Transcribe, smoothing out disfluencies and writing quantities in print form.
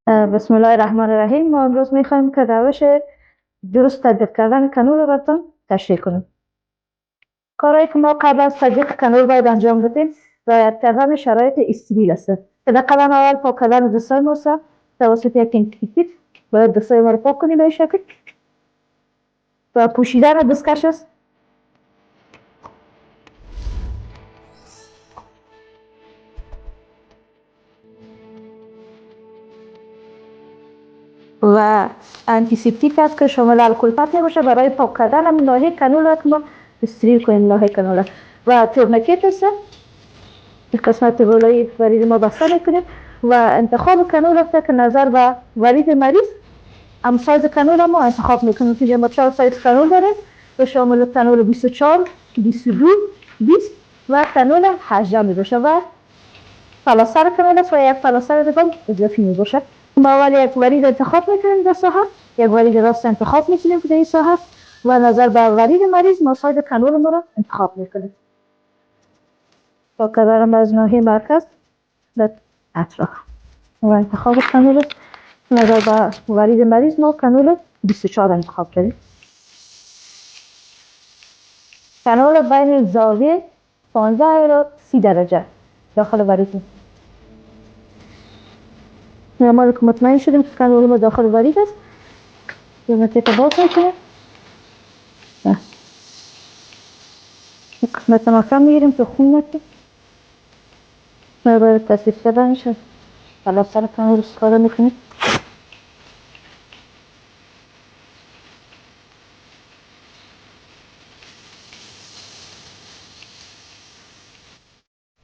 بسم الله الرحمن الرحیم. ما امروز میخوایم که روش درست تطبیق کردن کانول رو براتون تشریح کنیم. کارهایی که ما قبل از تطبیق کانول باید انجام بدیم رعایت کردن شرایط استریل است. که در قدم اول پاک کردن دستای ما است. توسط یک تینکیپیت باید دستای ما رو پاک کنیم به این شکل و پوشیدن دستکش است. و انتیسپتیک است که شامل الکل پت نباشه برای پاک کردن همین ناحیه کانول را که ما استریل کنیم ناحیه کانول و تورنیکت است. قسمت بالایی ورید ما بسته میکنیم و انتخاب کانول است که نظر به ورید مریض هم سایز کانول ما انتخاب میکنیم که ما 4 سایز کانول داریم به شامل کانول 24 22 20 و کانول 18 میباشه و فلاسر کانول است و یک فلاسر دیگه اضافی میباشه. ما اول یک ورید انتخاب میکنیم در ساحه، یک ورید راست انتخاب میکنیم در این ساحه و نظر به ورید مریض ما سایز کانول ما را انتخاب میکنیم با کردن از ناحیه مرکز در اطراف و انتخاب کانول نظر به ورید مریض ما کانول 24 انتخاب کردیم. کانول بین زاویه 15 الی 30 درجه داخل ورید ما که مطمئن شدیم که کانول ما داخل ورید است یا منطقه باز میکنیم قسمت مکان میگیریم که خون نکنیم ما باید تصریف کردنش بالا سر کانول استفاده میکنیم